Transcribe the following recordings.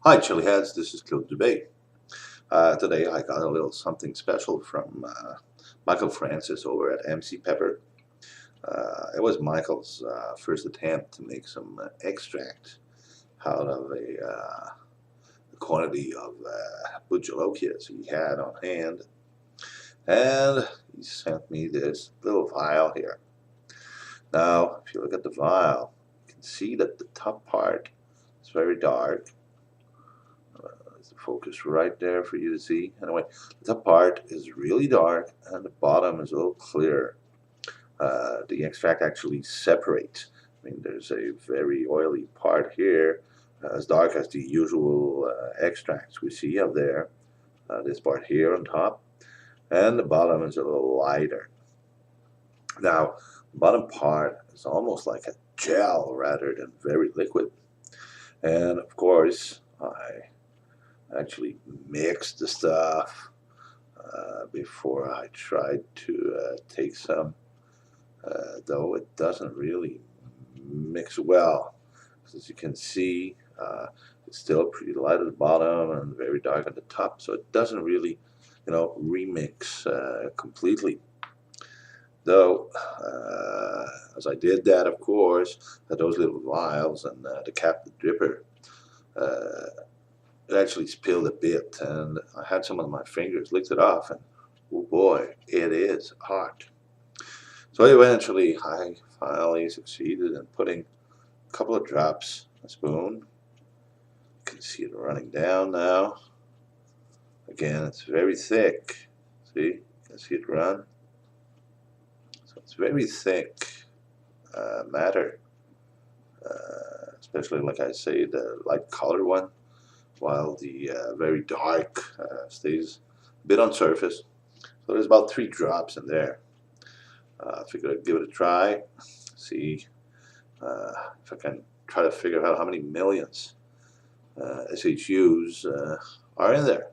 Hi, Chili Heads. This is Claude Dubé. Today I got a little something special from Michael Francis over at MC Pepper. It was Michael's first attempt to make some extract out of a quantity of Bujalokias he had on hand. And he sent me this little vial here. Now, if you look at the vial, you can see that the top part is very dark. There's the focus right there for you to see. Anyway, the top part is really dark and the bottom is a little clear. The extract actually separates. I mean, there's a very oily part here, as dark as the usual extracts we see up there. This part here on top, and the bottom is a little lighter. Now, the bottom part is almost like a gel rather than very liquid. And of course, I actually mixed the stuff before I tried to take some, though it doesn't really mix well. As you can see, it's still pretty light at the bottom and very dark at the top, so it doesn't really, remix completely. Though, as I did that, of course, those little vials and the cap, the dripper, it actually spilled a bit, and I had some on my fingers, licked it off, and oh boy, it is hot. So eventually, I finally succeeded in putting a couple of drops, a spoon. You can see it running down now. Again, it's very thick. See, you can see it run. So it's very thick matter, especially like I say, the light color one, while the very dark stays a bit on surface. So there's about 3 drops in there. I figured I'd give it a try, see if I can try to figure out how many millions SHUs are in there.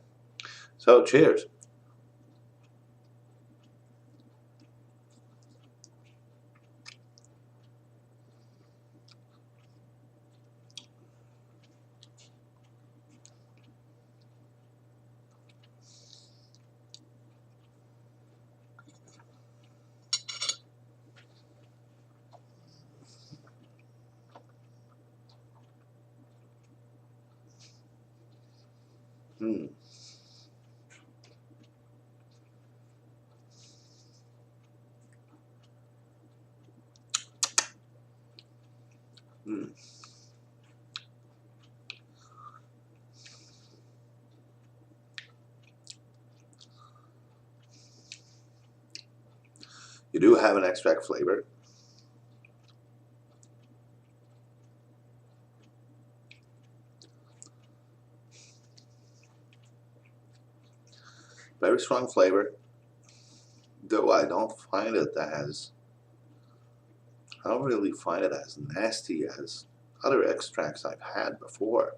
So cheers. Hmm. Hmm. You do have an extract flavor. Very strong flavor, though I don't really find it as nasty as other extracts I've had before.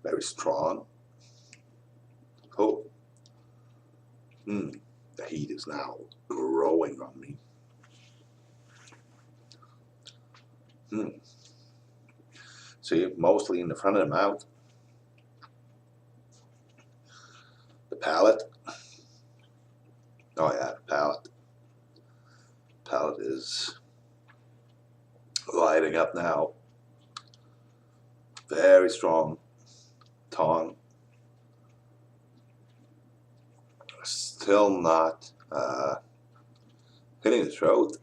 Very strong. Oh, the heat is now growing on me. See, mostly in the front of the mouth. The palate. Oh yeah, the palate. Palate is lighting up now. Very strong tongue. Still not hitting the throat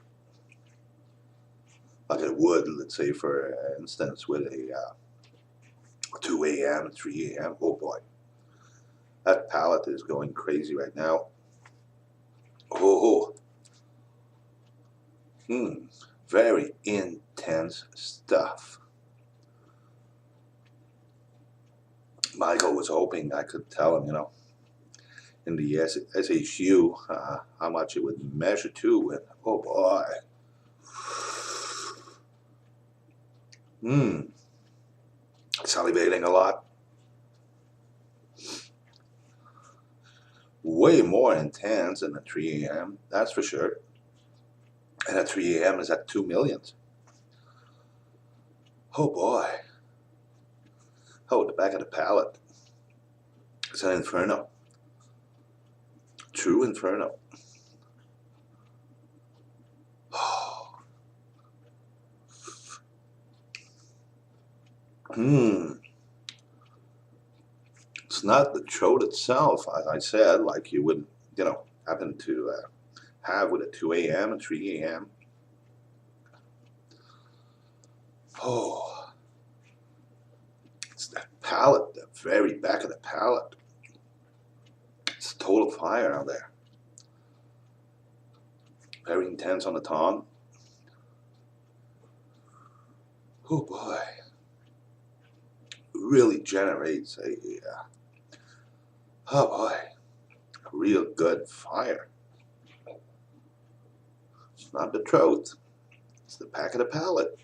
like it would, let's say, for instance, with a 2 a.m., 3 a.m. Oh boy, that palate is going crazy right now. Oh, very intense stuff. Michael was hoping I could tell him, in the SHU how much it would measure to, and oh boy. Salivating a lot. Way more intense than at 3 a.m., that's for sure. And at 3 a.m. is at 2 million. Oh boy. Oh, the back of the palate. It's an inferno. True inferno. It's not the throat itself, as I said, like you would, happen to have with a 2 a.m. and 3 a.m. Oh, it's that palate, the very back of the palate. It's total fire out there. Very intense on the tongue. Oh boy. Really generates a real good fire. It's not the throat, it's the back of the palate.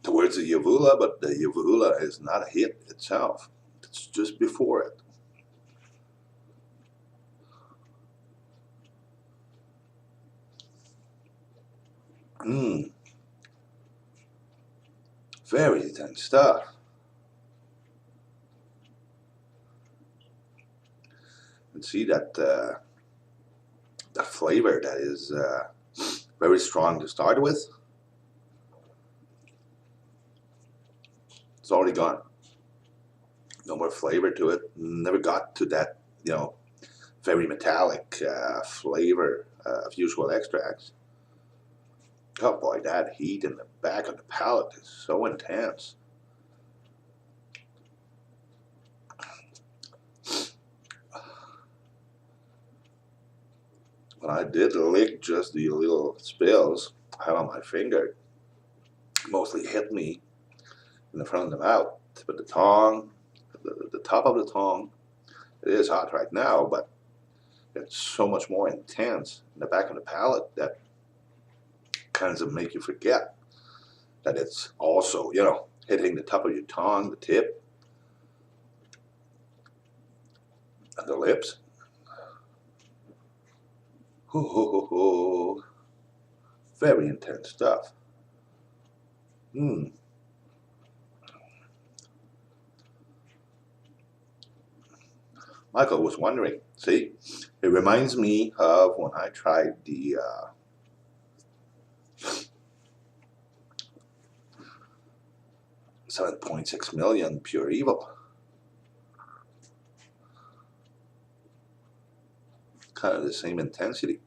Towards the uvula, but the uvula is not a hit itself. It's just before it. Very intense stuff. And see that the flavor that is very strong to start with, it's already gone. No more flavor to it. Never got to that, very metallic flavor of usual extracts. Oh boy, that heat in the back of the palate is so intense. When I did lick just the little spills I had on my finger, mostly hit me in the front of the mouth. But the tongue, the top of the tongue, it is hot right now, but it's so much more intense in the back of the palate that kind of make you forget that it's also, hitting the top of your tongue, the tip, and the lips. Very intense stuff. Michael was wondering, see, it reminds me of when I tried the 7.6 million Pure Evil. Kind of the same intensity.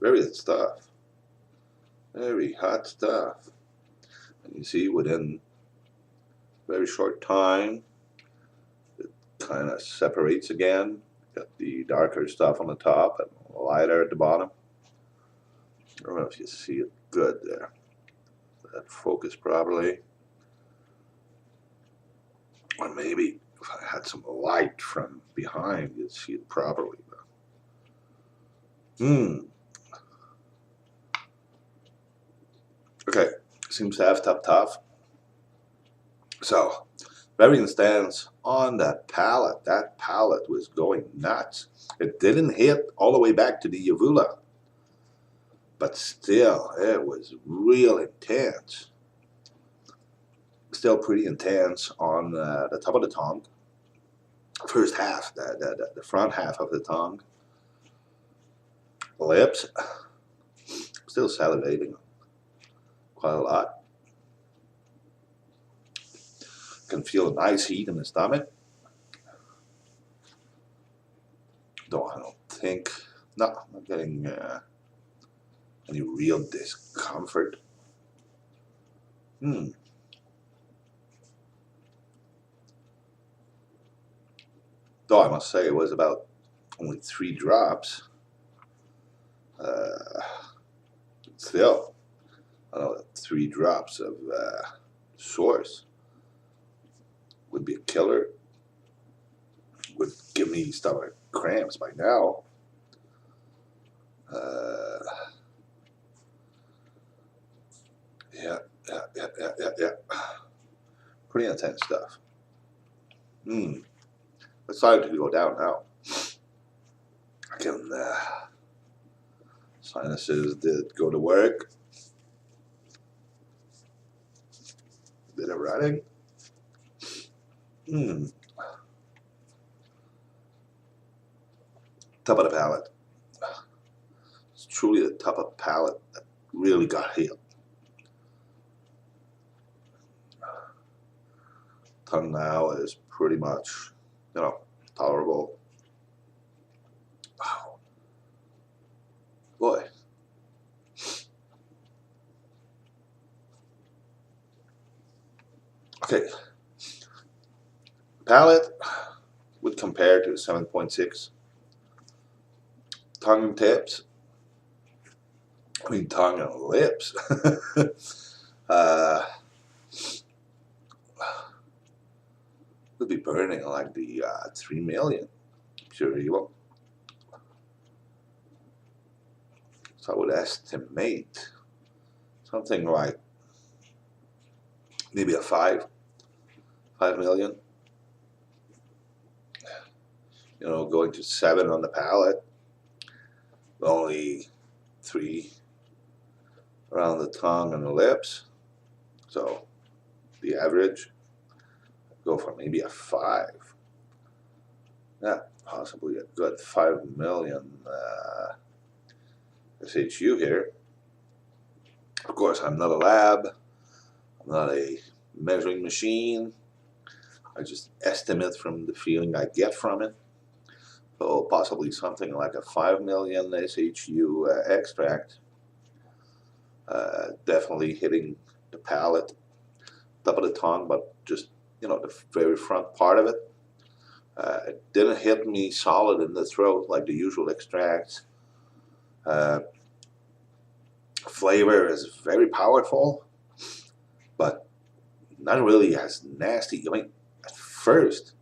Very hot stuff. Very hot stuff. And you see, within a very short time, it kind of separates again. Got the darker stuff on the top and lighter at the bottom. I don't know if you see it good there. That focus properly. Or maybe if I had some light from behind, you'd see it properly. Okay, seems to have tough. So, very intense on that palate. That palate was going nuts. It didn't hit all the way back to the uvula, but still, it was real intense. Still pretty intense on the top of the tongue. First half, the front half of the tongue. Lips, still salivating quite a lot. Can feel a nice heat in the stomach. Though I don't think, no, I'm not getting any real discomfort. Though I must say it was about only 3 drops. Still, I know 3 drops of source would be a killer. Would give me stomach cramps by now. Yeah. Pretty intense stuff. It's time to go down now. I can, sinuses did go to work. bit of writing. Top of the palate. It's truly the top of the palate that really got hit. Tongue now is pretty much, tolerable. Wow. Boy. Okay. Palate would compare to 7.6. Tongue and tips. Tongue and lips. Would be burning like the 3 million pure evil. So I would estimate something like maybe a 5 million. Going to 7 on the palate, only 3 around the tongue and the lips. So the average, go for maybe a 5. Yeah, possibly a good 5 million SHU here. Of course, I'm not a lab. I'm not a measuring machine. I just estimate from the feeling I get from it. So possibly something like a 5 million SHU extract. Definitely hitting the palate, top of the tongue, but just the very front part of it. It didn't hit me solid in the throat like the usual extracts. Flavor is very powerful, but not really as nasty. At first,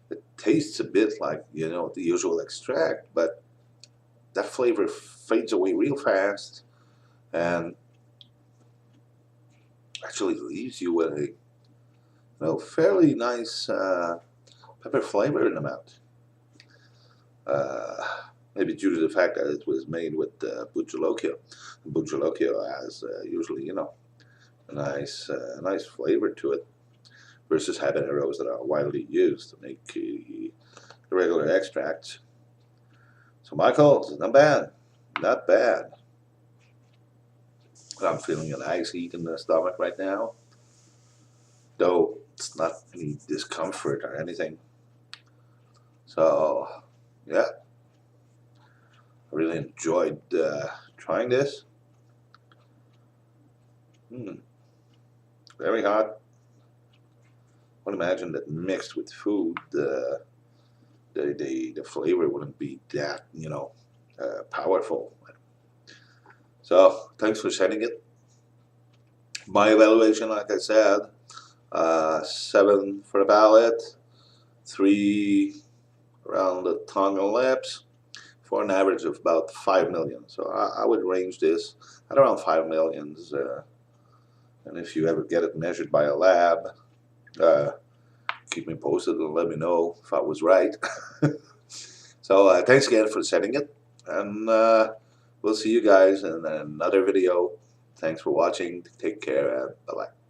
it tastes a bit like the usual extract, but that flavor fades away real fast, and actually leaves you with a fairly nice pepper flavor in the mouth. Maybe due to the fact that it was made with Bujolokyo. Bujolokyo has usually a nice flavor to it, versus habaneros that are widely used to make the regular extracts. So Michael, not bad, not bad. I'm feeling a nice heat in the stomach right now, though it's not any discomfort or anything. So yeah, I really enjoyed trying this. Very hot. I would imagine that mixed with food, the flavor wouldn't be that powerful. So thanks for sending it. My evaluation, like I said, 7 for the palate, 3 around the tongue and lips, for an average of about 5 million. So I would range this at around 5 millions. And if you ever get it measured by a lab, keep me posted and let me know if I was right. So thanks again for sending it, and we'll see you guys in another video. Thanks for watching. Take care, and bye-bye.